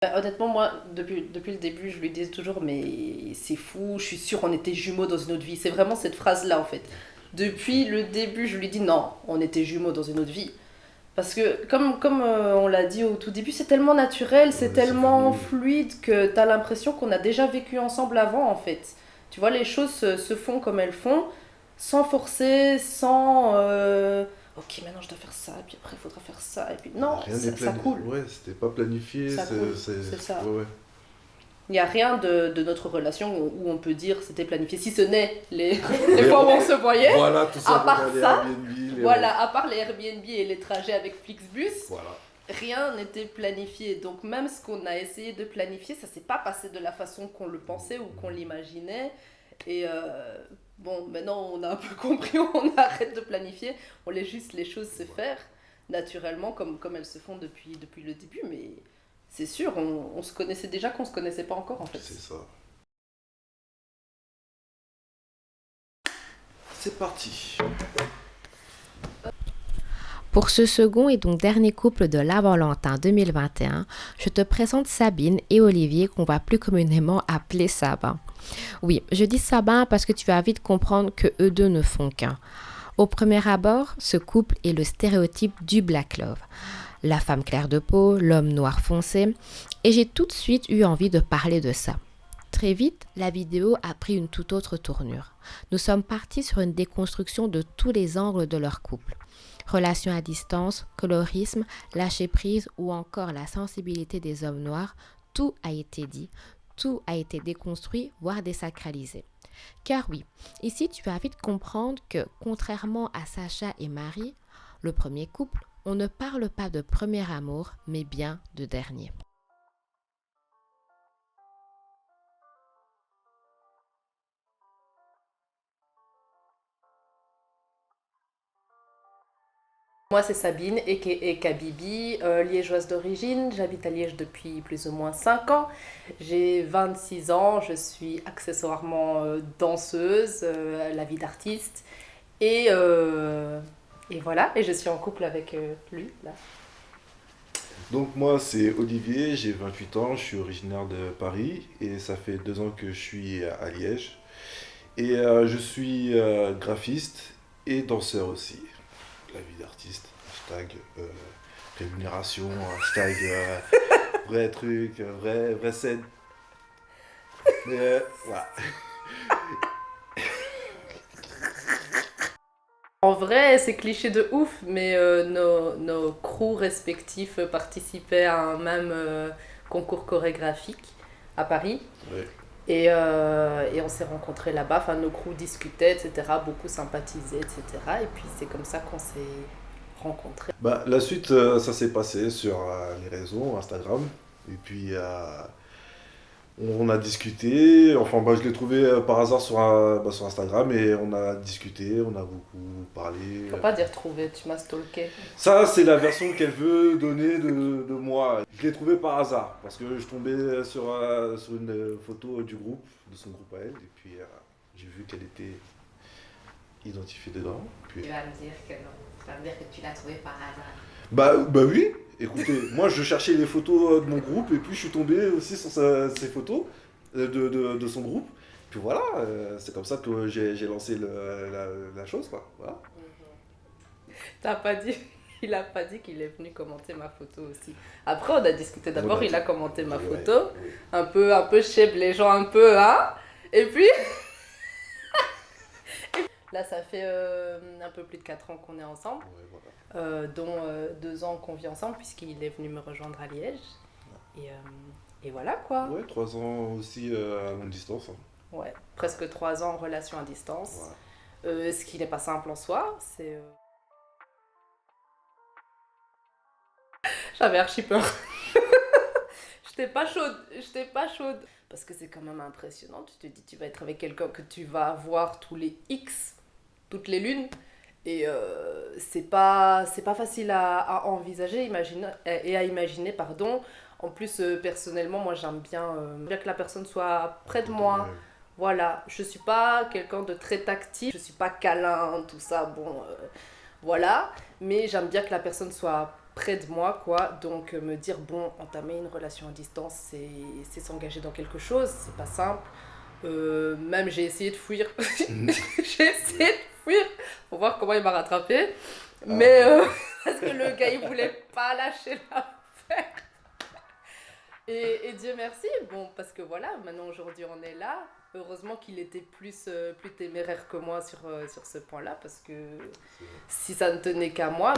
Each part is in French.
Honnêtement, moi, depuis le début, je lui dis toujours, mais c'est fou, je suis sûre on était jumeaux dans une autre vie. C'est vraiment cette phrase-là, en fait. Depuis le début, je lui dis, non, on était jumeaux dans une autre vie. Parce que, comme on l'a dit au tout début, c'est tellement naturel, c'est Ouais, c'est tellement venu. fluide que t'as l'impression qu'on a déjà vécu ensemble avant, en fait. Tu vois, les choses se font comme elles font, sans forcer, sans... ok, maintenant je dois faire ça, et puis après il faudra faire ça, et puis... Non, Rien n'est ça planifié. coule, Ouais, c'était pas planifié. ça coule, c'est ça. Ouais, ouais. Il n'y a rien de notre relation où on peut dire c'était planifié, si ce n'est les Les- fois où on se voyait. Voilà, tout À simplement part les ça, Airbnb, voilà, à part les Airbnb et les trajets avec Flixbus, Voilà. rien n'était planifié. Donc même ce qu'on a essayé de planifier, ça s'est pas passé de la façon qu'on le pensait ou qu'on l'imaginait. Et bon, maintenant on a un peu compris, on arrête de planifier, on laisse juste les choses se faire naturellement comme elles se font depuis le début. Mais c'est sûr, on se connaissait déjà qu'on se connaissait pas encore en fait. C'est ça. C'est parti. Pour ce second et donc dernier couple de la Valentin 2021, je te présente Sabine et Olivier qu'on va plus communément appeler Sabin. Oui, je dis Sabin parce que tu vas vite comprendre que eux deux ne font qu'un. Au premier abord, ce couple est le stéréotype du Black Love. La femme claire de peau, l'homme noir foncé, et j'ai tout de suite eu envie de parler de ça. Très vite, la vidéo a pris une toute autre tournure. Nous sommes partis sur une déconstruction de tous les angles de leur couple. Relations à distance, colorisme, lâcher prise ou encore la sensibilité des hommes noirs, tout a été dit, tout a été déconstruit, voire désacralisé. Car oui, ici tu vas vite comprendre que, contrairement à Sacha et Marie, le premier couple, on ne parle pas de premier amour, mais bien de dernier. Moi, c'est Sabine et Kabibi, liégeoise d'origine. J'habite à Liège depuis plus ou moins 5 ans. J'ai 26 ans, je suis accessoirement danseuse, la vie d'artiste. Et, euh, et voilà, et je suis en couple avec lui, là. Donc moi c'est Olivier, j'ai 28 ans, je suis originaire de Paris et ça fait 2 ans que je suis à Liège. Et je suis graphiste et danseur aussi. La vie d'artiste, hashtag rémunération, hashtag vrai truc, vrai scène. Mais voilà. En vrai, c'est cliché de ouf, mais nos crews respectifs participaient à un même concours chorégraphique à Paris. Ouais. Et on s'est rencontrés là-bas, enfin nos crews discutaient, etc., beaucoup sympathisaient, etc. Et puis c'est comme ça qu'on s'est rencontrés. Bah, la suite, ça s'est passé sur les réseaux, Instagram. Et puis on a discuté, enfin bah, je l'ai trouvé par hasard sur Instagram et on a discuté, on a beaucoup parlé. Faut pas dire trouver, tu m'as stalké. Ça, c'est la version qu'elle veut donner de moi. Je l'ai trouvé par hasard parce que je tombais sur une photo du groupe, de son groupe à elle, et puis j'ai vu qu'elle était identifiée dedans. Puis, Tu vas me dire que non, tu vas me dire que tu l'as trouvé par hasard. bah oui, écoutez, moi je cherchais les photos de mon groupe et puis je suis tombé aussi sur ses photos de son groupe. Puis voilà, c'est comme ça que j'ai lancé la chose, quoi. Voilà. T'as pas dit, il a pas dit qu'il est venu commenter ma photo aussi. Après, on a discuté On d'abord, a il dit. a commenté ma Ouais, photo, ouais, un peu chèvre les gens, un peu, hein. Et puis, là, ça fait un peu plus de 4 ans qu'on est ensemble, ouais, voilà. dont 2 ans qu'on vit ensemble, puisqu'il est venu me rejoindre à Liège. Et, et voilà quoi. Ouais, 3 ans aussi à longue distance, hein. Ouais, presque 3 ans en relation à distance. Voilà. Ce qui n'est pas simple en soi, c'est. J'avais archi peur. J'étais pas chaude. Parce que c'est quand même impressionnant. Tu te dis, tu vas être avec quelqu'un que tu vas voir tous les X, toutes les lunes. Et c'est pas facile à envisager et à imaginer, pardon. En plus, personnellement, moi bien que la personne soit près de moi. Ouais. Voilà, je suis pas quelqu'un de très tactile, je suis pas câlin, tout ça, bon, voilà. Mais j'aime bien que la personne soit près de moi, quoi. Donc me dire, bon, entamer une relation à distance, c'est s'engager dans quelque chose, c'est pas simple. Même j'ai essayé de fuir. J'ai essayé de fuir pour voir comment il m'a rattrapé. Mais parce que le gars, il voulait pas lâcher l'affaire. Et Dieu merci, bon, parce que voilà, maintenant aujourd'hui on est là. Heureusement qu'il était plus téméraire que moi sur ce point-là, parce que si ça ne tenait qu'à moi,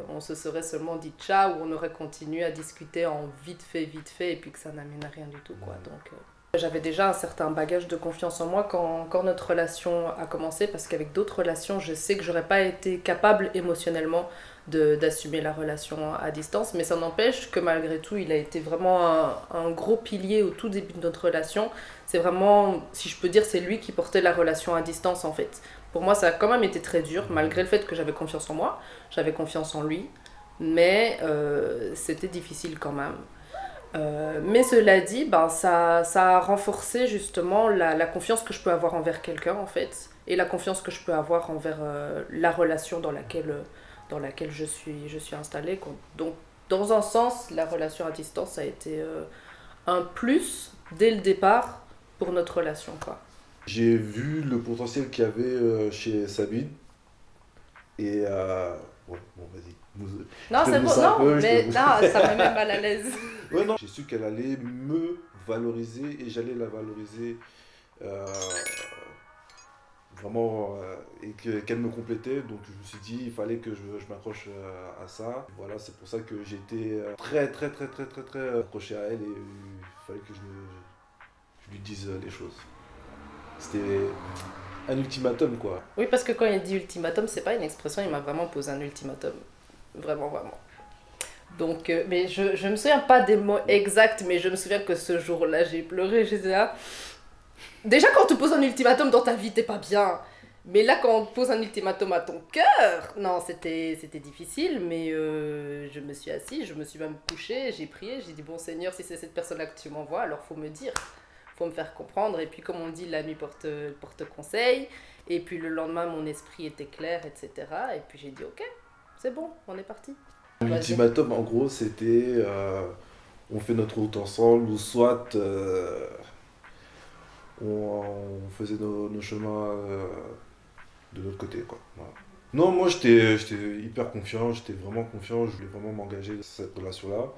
on se serait seulement dit ciao, ou on aurait continué à discuter en vite fait, et puis que ça n'amène à rien du tout, quoi. Donc, j'avais déjà un certain bagage de confiance en moi quand notre relation a commencé, parce qu'avec d'autres relations, je sais que j'aurais pas été capable émotionnellement d'assumer la relation à distance, mais ça n'empêche que malgré tout, il a été vraiment un gros pilier au tout début de notre relation. C'est vraiment, si je peux dire, c'est lui qui portait la relation à distance en fait. Pour moi, ça a quand même été très dur, malgré le fait que j'avais confiance en moi, j'avais confiance en lui, mais c'était difficile quand même. Mais cela dit, ça a renforcé justement la confiance que je peux avoir envers quelqu'un en fait, et la confiance que je peux avoir envers la relation dans laquelle je suis installée. Donc, dans un sens, la relation à distance a été un plus dès le départ pour notre relation, quoi. J'ai vu le potentiel qu'il y avait chez Sabine. Et bon, vas-y. Non, c'est bon, non, mais non, ça me met mal à l'aise. Ouais, non. J'ai su qu'elle allait me valoriser et j'allais la valoriser vraiment et qu'elle me complétait. Donc je me suis dit, il fallait que je m'accroche à ça. Voilà, c'est pour ça que j'ai été très accroché à elle et il fallait que je lui dise les choses. C'était un ultimatum, quoi. Oui, parce que quand il dit ultimatum, c'est pas une expression, il m'a vraiment posé un ultimatum. Vraiment. Donc, mais je me souviens pas des mots exacts, mais je me souviens que ce jour-là, j'ai pleuré, j'étais là. Déjà, quand on te pose un ultimatum dans ta vie, t'es pas bien. Mais là, quand on te pose un ultimatum à ton cœur, non, c'était difficile, mais je me suis assise, je me suis même couchée, j'ai prié, j'ai dit, bon Seigneur, si c'est cette personne-là que tu m'envoies, alors faut me dire. Faut me faire comprendre, et puis comme on dit, la nuit porte conseil, et puis le lendemain mon esprit était clair, etc. Et puis j'ai dit ok, c'est bon, on est parti. L'ultimatum en gros c'était on fait notre route ensemble, ou soit on faisait nos chemins de l'autre côté, quoi. Voilà. Non, moi j'étais hyper confiant, j'étais vraiment confiant, je voulais vraiment m'engager dans cette relation-là.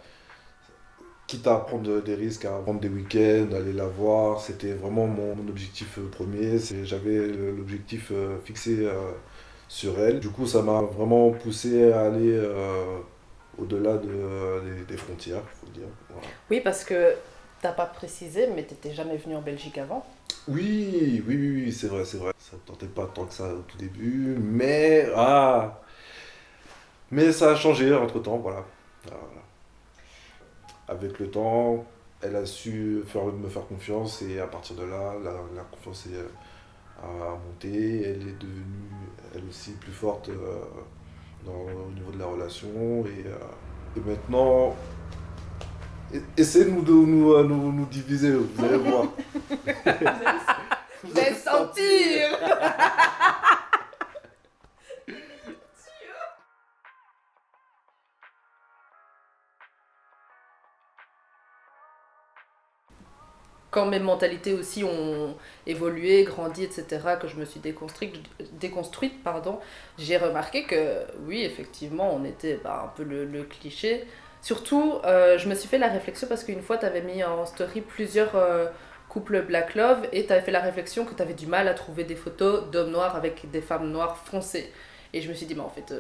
Quitte à prendre des risques, à prendre des week-ends, aller la voir, c'était vraiment mon objectif premier. J'avais l'objectif fixé sur elle. Du coup, ça m'a vraiment poussé à aller au-delà des frontières, il faut le dire. Voilà. Oui, parce que t'as pas précisé, mais t'étais jamais venu en Belgique avant. Oui, c'est vrai. Ça ne tentait pas tant que ça au tout début, mais ça a changé entre-temps, voilà. Voilà. Avec le temps, elle a su me faire confiance et à partir de là, la confiance a monté. Elle est devenue, elle aussi, plus forte au niveau de la relation. Et maintenant, essayez de nous diviser, vous allez voir. Vous allez sentir. Quand mes mentalités aussi ont évolué, grandi, etc., que je me suis déconstruite, j'ai remarqué que oui, effectivement, on était un peu le cliché. Surtout, je me suis fait la réflexion parce qu'une fois, tu avais mis en story plusieurs couples Black Love et tu avais fait la réflexion que tu avais du mal à trouver des photos d'hommes noirs avec des femmes noires foncées. Et je me suis dit, en fait,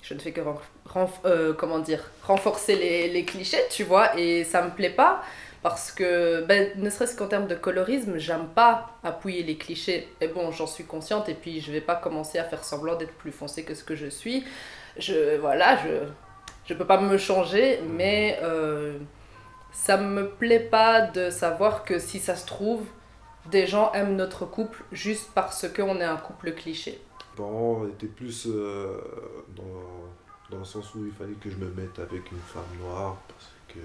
je ne fais que renforcer les clichés, tu vois, et ça me plaît pas. Parce que, ne serait-ce qu'en termes de colorisme, j'aime pas appuyer les clichés. Et bon, j'en suis consciente, et puis je vais pas commencer à faire semblant d'être plus foncée que ce que je suis. Je peux pas me changer, mais ça me plaît pas de savoir que si ça se trouve, des gens aiment notre couple juste parce qu'on est un couple cliché. Mes parents étaient plus dans le sens où il fallait que je me mette avec une femme noire, parce que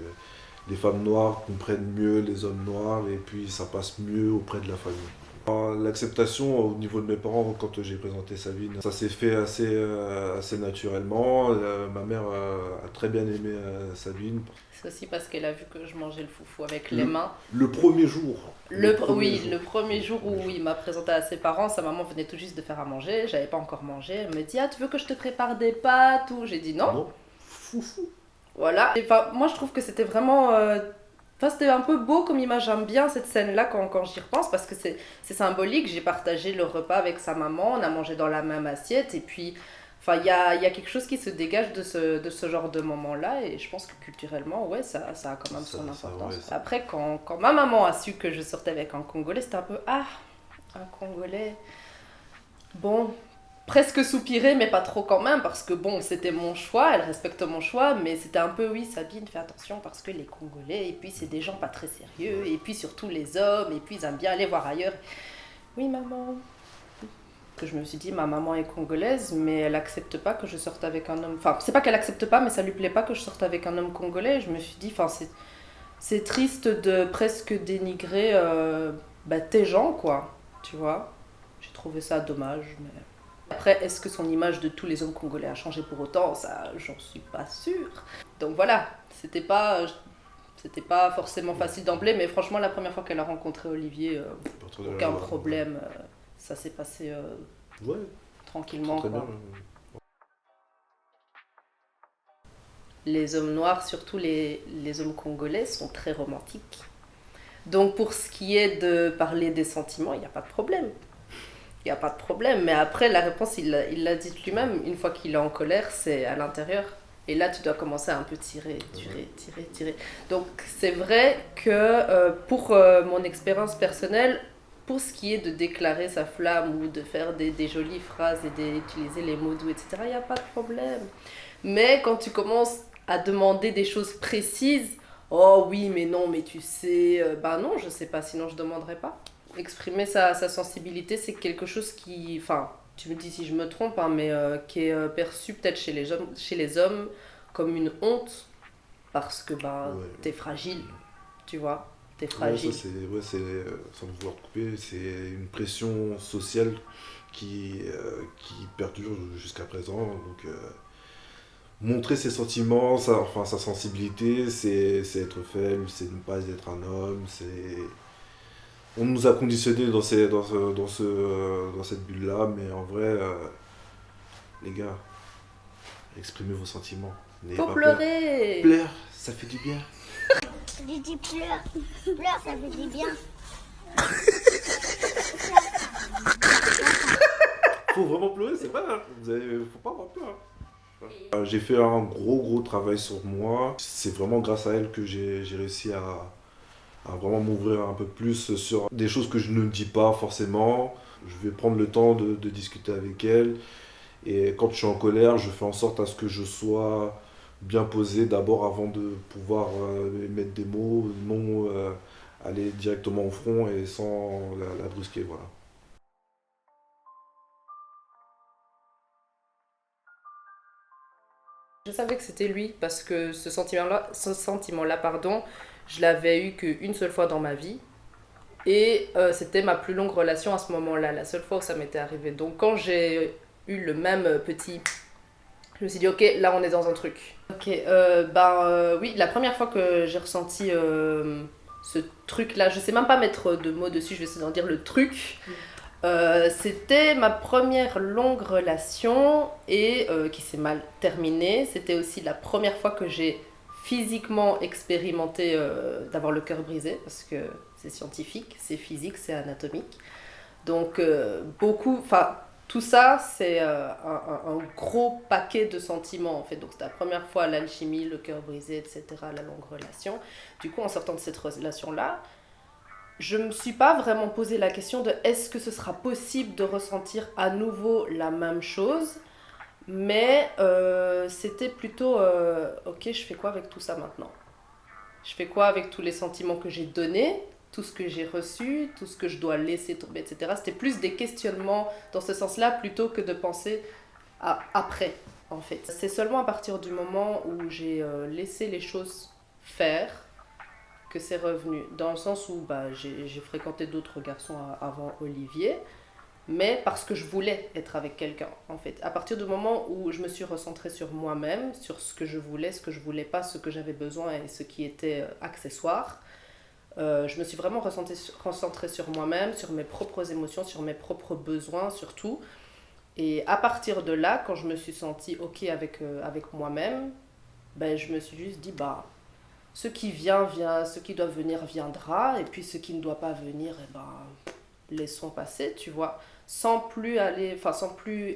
les femmes noires comprennent mieux les hommes noirs et puis ça passe mieux auprès de la famille. L'acceptation au niveau de mes parents quand j'ai présenté Sabine, ça s'est fait assez naturellement. Ma mère a très bien aimé Sabine. C'est aussi parce qu'elle a vu que je mangeais le foufou avec les Le, mains. le premier jour. Le premier jour où il m'a présenté à ses parents, sa maman venait tout juste de faire à manger, j'avais pas encore mangé. Elle me dit: ah, tu veux que je te prépare des pâtes ou j'ai dit non. Non, foufou. Voilà. Et, enfin, moi je trouve que c'était vraiment. Enfin, c'était un peu beau comme image. J'aime bien cette scène-là quand j'y repense parce que c'est symbolique. J'ai partagé le repas avec sa maman, on a mangé dans la même assiette et puis. Enfin, il y a quelque chose qui se dégage de ce genre de moment-là et je pense que culturellement, ouais, ça a quand même son importance. Ouais, Après, quand ma maman a su que je sortais avec un Congolais, c'était un peu: ah, un Congolais. Bon, presque soupiré, mais pas trop quand même, parce que bon, c'était mon choix, elle respecte mon choix, mais c'était un peu: oui, Sabine, fais attention, parce que les Congolais, et puis c'est des gens pas très sérieux, et puis surtout les hommes, et puis ils aiment bien aller voir ailleurs. Oui, maman. Que je me suis dit, ma maman est congolaise, mais elle accepte pas que je sorte avec un homme. Enfin, c'est pas qu'elle accepte pas, mais ça lui plaît pas que je sorte avec un homme congolais. Je me suis dit, enfin, c'est triste de presque dénigrer tes gens, quoi. Tu vois? J'ai trouvé ça dommage, mais. Après, est-ce que son image de tous les hommes congolais a changé pour autant? Ça, j'en suis pas sûre. Donc voilà, c'était pas forcément facile d'emblée, mais franchement, la première fois qu'elle a rencontré Olivier, aucun problème. Ça s'est passé Ouais, tranquillement, très quoi. bien. Les hommes noirs, surtout les hommes congolais, sont très romantiques. Donc pour ce qui est de parler des sentiments, il n'y a pas de problème. Il n'y a pas de problème. Mais après, la réponse, il l'a dit lui-même, une fois qu'il est en colère, c'est à l'intérieur. Et là, tu dois commencer à un peu tirer. Donc c'est vrai que pour mon expérience personnelle, pour ce qui est de déclarer sa flamme ou de faire des jolies phrases et d'utiliser les mots doux, etc., il n'y a pas de problème. Mais quand tu commences à demander des choses précises: oh oui, mais non, mais tu sais, ben non, je sais pas, sinon je demanderais pas. Exprimer sa sensibilité, c'est quelque chose qui, enfin, tu me dis si je me trompe, hein, mais qui est perçu peut-être chez les hommes comme une honte parce que Ouais. t'es fragile, tu vois, t'es Ouais, fragile. sans vouloir te couper, c'est une pression sociale qui perdure jusqu'à présent. Donc, montrer ses sentiments, sa sensibilité, c'est être faible, c'est ne pas être un homme. On nous a conditionnés dans cette bulle-là, mais en vrai, les gars, exprimez vos sentiments. N'ayez Faut pas peur. pleurer. Pleure, ça fait du bien. J'ai dit pleure, pleure, ça fait du bien. Faut vraiment pleurer, c'est vrai. Faut pas avoir peur. J'ai fait un gros travail sur moi. C'est vraiment grâce à elle que j'ai réussi à vraiment m'ouvrir un peu plus sur des choses que je ne dis pas forcément. Je vais prendre le temps de discuter avec elle. Et quand je suis en colère, je fais en sorte à ce que je sois bien posé d'abord avant de pouvoir mettre des mots, non aller directement au front et sans la brusquer. Voilà. Je savais que c'était lui parce que ce sentiment-là, pardon, je l'avais eu qu'une seule fois dans ma vie. Et c'était ma plus longue relation à ce moment-là, la seule fois où ça m'était arrivé. Donc quand j'ai eu le même petit, je me suis dit: ok, là on est dans un truc. Ok, oui, la première fois que j'ai ressenti ce truc-là, je sais même pas mettre de mots dessus, je vais essayer d'en dire le truc. C'était ma première longue relation et qui s'est mal terminée. C'était aussi la première fois que j'ai physiquement expérimenté d'avoir le cœur brisé parce que c'est scientifique, c'est physique, c'est anatomique. Donc tout ça c'est un gros paquet de sentiments en fait. Donc c'était la première fois l'alchimie, le cœur brisé, etc., la longue relation. Du coup en sortant de cette relation-là, je me suis pas vraiment posé la question de est-ce que ce sera possible de ressentir à nouveau la même chose, mais c'était plutôt ok, je fais quoi avec tout ça maintenant? Je fais quoi avec tous les sentiments que j'ai donnés, tout ce que j'ai reçu, tout ce que je dois laisser tomber, etc. C'était plus des questionnements dans ce sens-là plutôt que de penser à après, en fait. C'est seulement à partir du moment où j'ai laissé les choses faire que c'est revenu. Dans le sens où j'ai fréquenté d'autres garçons avant Olivier, mais parce que je voulais être avec quelqu'un, en fait. À partir du moment où je me suis recentrée sur moi-même, sur ce que je voulais pas, ce que j'avais besoin et ce qui était accessoire, je me suis vraiment recentrée sur moi-même, sur mes propres émotions, sur mes propres besoins surtout. Et à partir de là, quand je me suis sentie OK avec moi-même, je me suis juste dit, ce qui vient, ce qui doit venir viendra, et puis ce qui ne doit pas venir, laissons passer, tu vois. Sans plus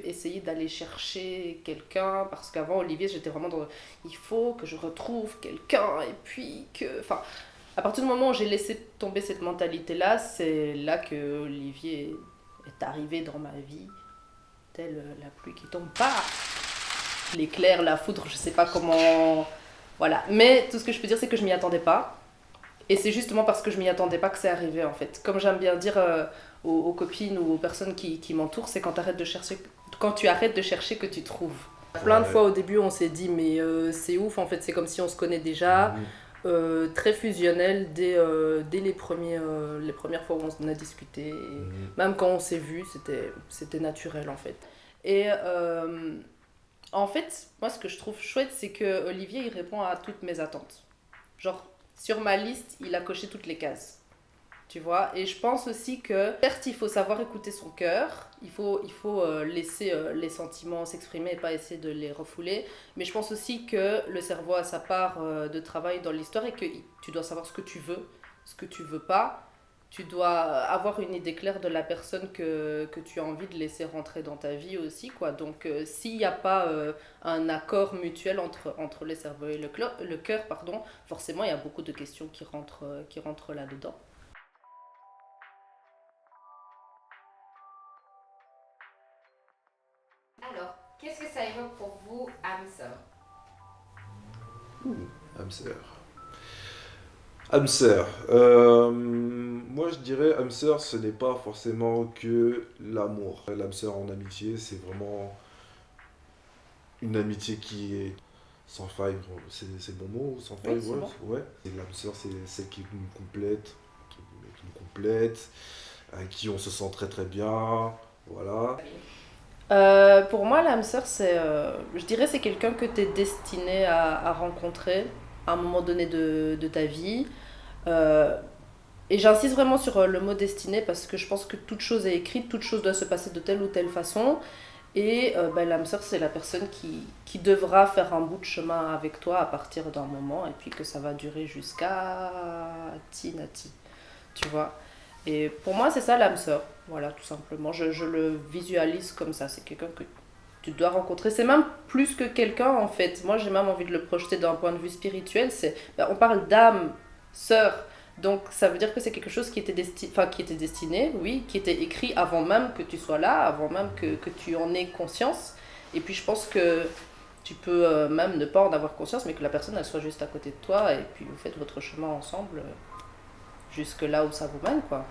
essayer d'aller chercher quelqu'un, parce qu'avant Olivier, j'étais vraiment dans il faut que je retrouve quelqu'un, et puis que. Enfin, à partir du moment où j'ai laissé tomber cette mentalité-là, c'est là que Olivier est arrivé dans ma vie, telle la pluie qui tombe pas. L'éclair, la foudre, je sais pas comment. Voilà. Mais tout ce que je peux dire, c'est que je m'y attendais pas. Et c'est justement parce que je m'y attendais pas que c'est arrivé, en fait. Comme j'aime bien dire aux copines ou aux personnes qui m'entourent, c'est quand tu arrêtes de chercher que tu trouves. Plein de fois au début, on s'est dit, mais c'est ouf, en fait, c'est comme si on se connaît déjà. Très fusionnel dès les premières fois où on a discuté. Et même quand on s'est vu, c'était naturel, en fait. Et en fait, moi, ce que je trouve chouette, c'est que Olivier, il répond à toutes mes attentes. Genre, sur ma liste, il a coché toutes les cases. Tu vois, et je pense aussi que, certes, il faut savoir écouter son cœur, il faut laisser les sentiments s'exprimer et pas essayer de les refouler, mais je pense aussi que le cerveau a sa part de travail dans l'histoire et que tu dois savoir ce que tu veux pas, tu dois avoir une idée claire de la personne que tu as envie de laisser rentrer dans ta vie aussi, quoi. Donc, s'il n'y a pas un accord mutuel entre le cerveau et le cœur, pardon, forcément, il y a beaucoup de questions qui rentrent là-dedans. Alors, qu'est-ce que ça évoque pour vous, âme sœur? Âme sœur. Âme sœur. Moi, je dirais âme sœur, ce n'est pas forcément que l'amour. L'âme sœur en amitié, c'est vraiment une amitié qui est sans faille. C'est le bon mot, sans faille, Oui, c'est bon. ouais. Et l'âme sœur, c'est celle qui nous complète, avec qui on se sent très très bien, voilà. Pour moi, l'âme sœur, je dirais, c'est quelqu'un que tu es destiné à rencontrer à un moment donné de ta vie. Et j'insiste vraiment sur le mot destiné parce que je pense que toute chose est écrite, toute chose doit se passer de telle ou telle façon. Et l'âme sœur, c'est la personne qui devra faire un bout de chemin avec toi à partir d'un moment et puis que ça va durer jusqu'à Tinati, tu vois. Et pour moi, c'est ça l'âme sœur. Voilà, tout simplement. Je le visualise comme ça. C'est quelqu'un que tu dois rencontrer. C'est même plus que quelqu'un, en fait. Moi, j'ai même envie de le projeter d'un point de vue spirituel. On parle d'âme, sœur. Donc, ça veut dire que c'est quelque chose qui était destiné, oui, qui était écrit avant même que tu sois là, avant même que tu en aies conscience. Et puis, je pense que tu peux même ne pas en avoir conscience, mais que la personne, elle soit juste à côté de toi. Et puis, vous faites votre chemin ensemble jusque là où ça vous mène, quoi.